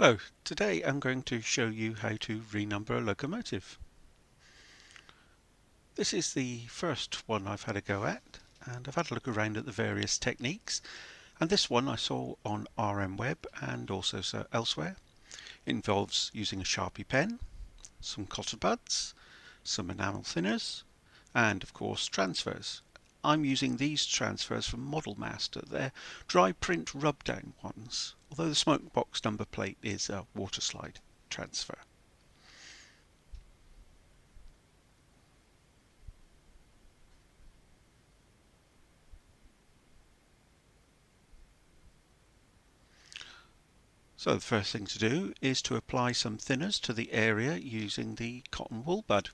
Hello, today I'm going to show you how to renumber a locomotive. This is the first one I've had a go at, and I've had a look around at the various techniques, and this one I saw on RM Web and also elsewhere. It involves using a Sharpie pen, some cotton buds, some enamel thinners, and of course transfers. I'm using these transfers from Model Master. They're dry print rub down ones, although the smoke box number plate is a water slide transfer. So the first thing to do is to apply some thinners to the area using the cotton wool bud.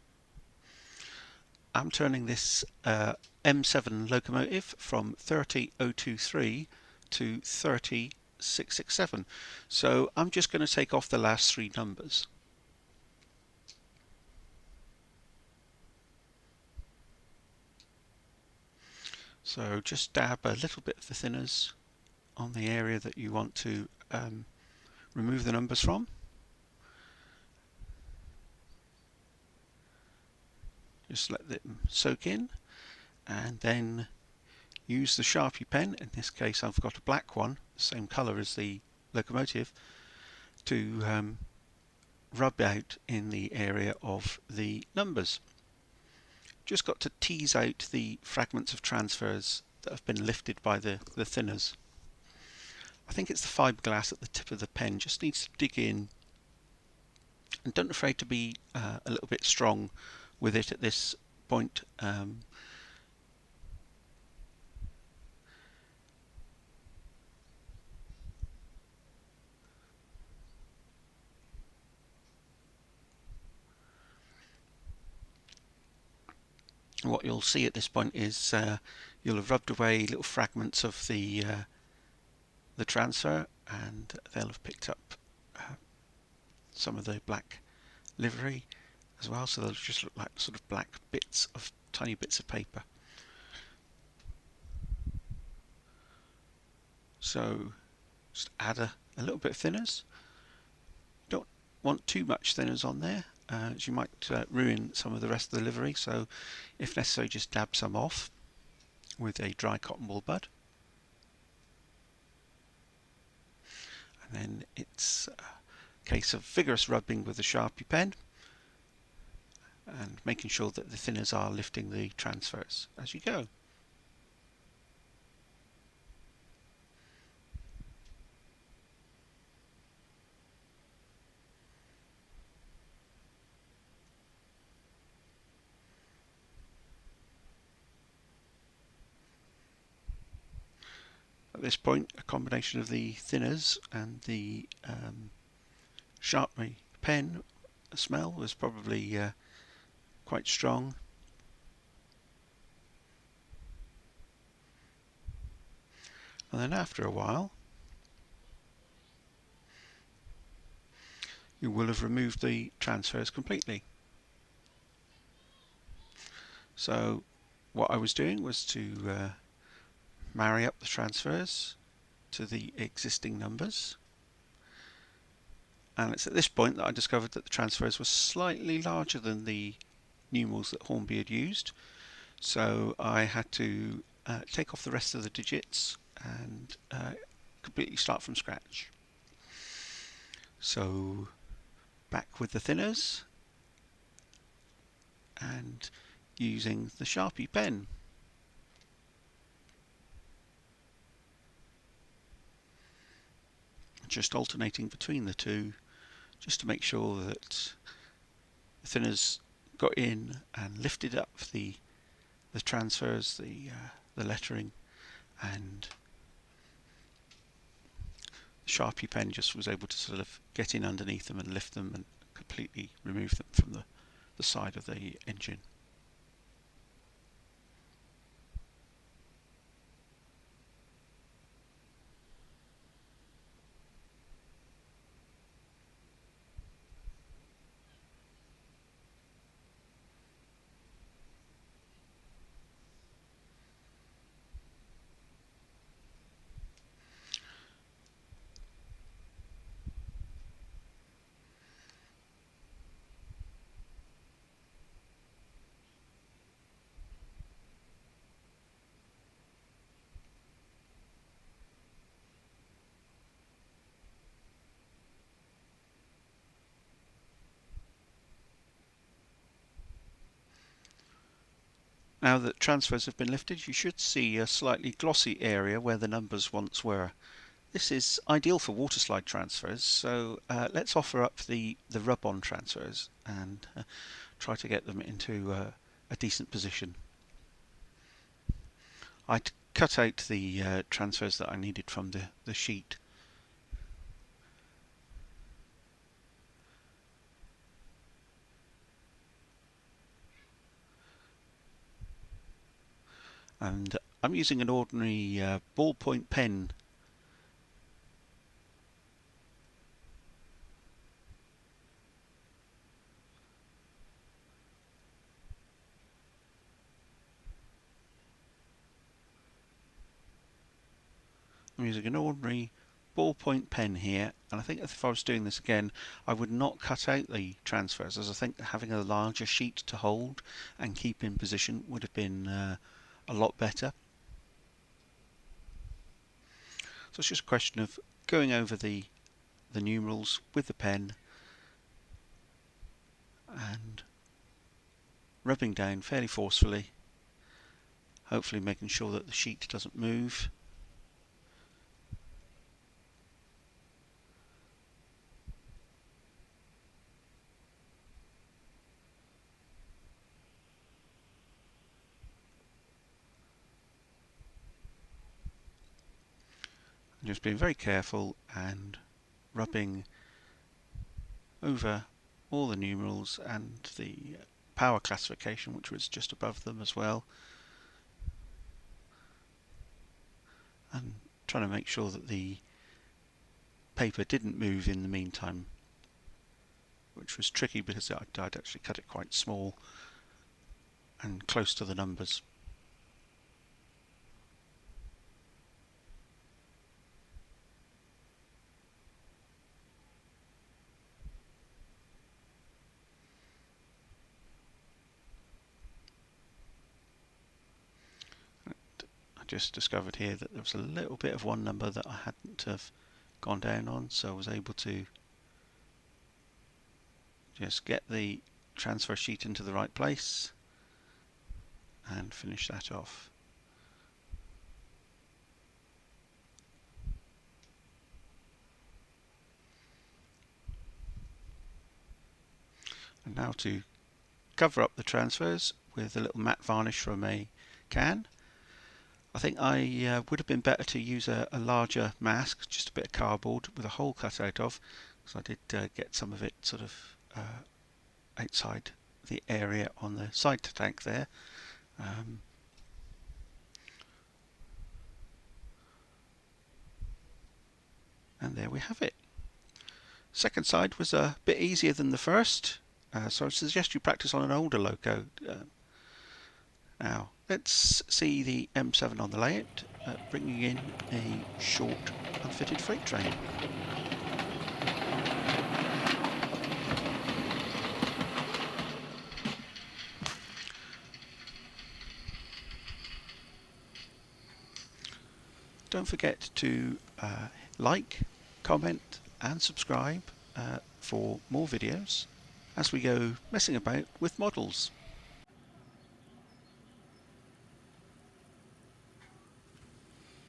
I'm turning this M7 locomotive from 30023 to 30667. So I'm just going to take off the last three numbers. So just dab a little bit of the thinners on the area that you want to remove the numbers from. Just let them soak in, and then use the Sharpie pen. In this case I've got a black one, the same colour as the locomotive, to rub out in the area of the numbers. Just got to tease out the fragments of transfers that have been lifted by the thinners. I think it's the fiberglass at the tip of the pen, just needs to dig in, and don't be afraid to be a little bit strong with it at this point. What you'll see at this point is you'll have rubbed away little fragments of the transfer, and they'll have picked up some of the black livery as well, so they'll just look like sort of black bits of tiny bits of paper. So just add a little bit of thinners. Don't want too much thinners on there, as you might ruin some of the rest of the livery, so if necessary just dab some off with a dry cotton wool bud. And then it's a case of vigorous rubbing with the Sharpie pen and making sure that the thinners are lifting the transfers as you go. At this point, a combination of the thinners and the Sharpie pen smell was probably quite strong. And then after a while, you will have removed the transfers completely. So what I was doing was to marry up the transfers to the existing numbers, and it's at this point that I discovered that the transfers were slightly larger than the numerals that Hornby had used, so I had to take off the rest of the digits and completely start from scratch. So back with the thinners and using the Sharpie pen. Just alternating between the two, just to make sure that the thinners got in and lifted up the transfers, the lettering, and the Sharpie pen just was able to sort of get in underneath them and lift them and completely remove them from the side of the engine. Now that transfers have been lifted, you should see a slightly glossy area where the numbers once were. This is ideal for waterslide transfers, so let's offer up the rub-on transfers and try to get them into a decent position. I'd cut out the transfers that I needed from the sheet. And I'm using an ordinary ballpoint pen. I'm using an ordinary ballpoint pen here, and I think if I was doing this again, I would not cut out the transfers, as I think having a larger sheet to hold and keep in position would have been a lot better. So it's just a question of going over the numerals with the pen and rubbing down fairly forcefully, hopefully making sure that the sheet doesn't move. Just being very careful and rubbing over all the numerals and the power classification, which was just above them as well, and trying to make sure that the paper didn't move in the meantime, which was tricky because I'd actually cut it quite small and close to the numbers. I just discovered here that there was a little bit of one number that I hadn't have gone down on, so I was able to just get the transfer sheet into the right place and finish that off. And now to cover up the transfers with a little matte varnish from a can. I think I would have been better to use a larger mask, just a bit of cardboard with a hole cut out of, because I did get some of it sort of outside the area on the side tank there. And there we have it. Second side was a bit easier than the first, so I suggest you practice on an older loco. Now let's see the M7 on the layout, bringing in a short unfitted freight train. Don't forget to like, comment and subscribe for more videos as we go messing about with models.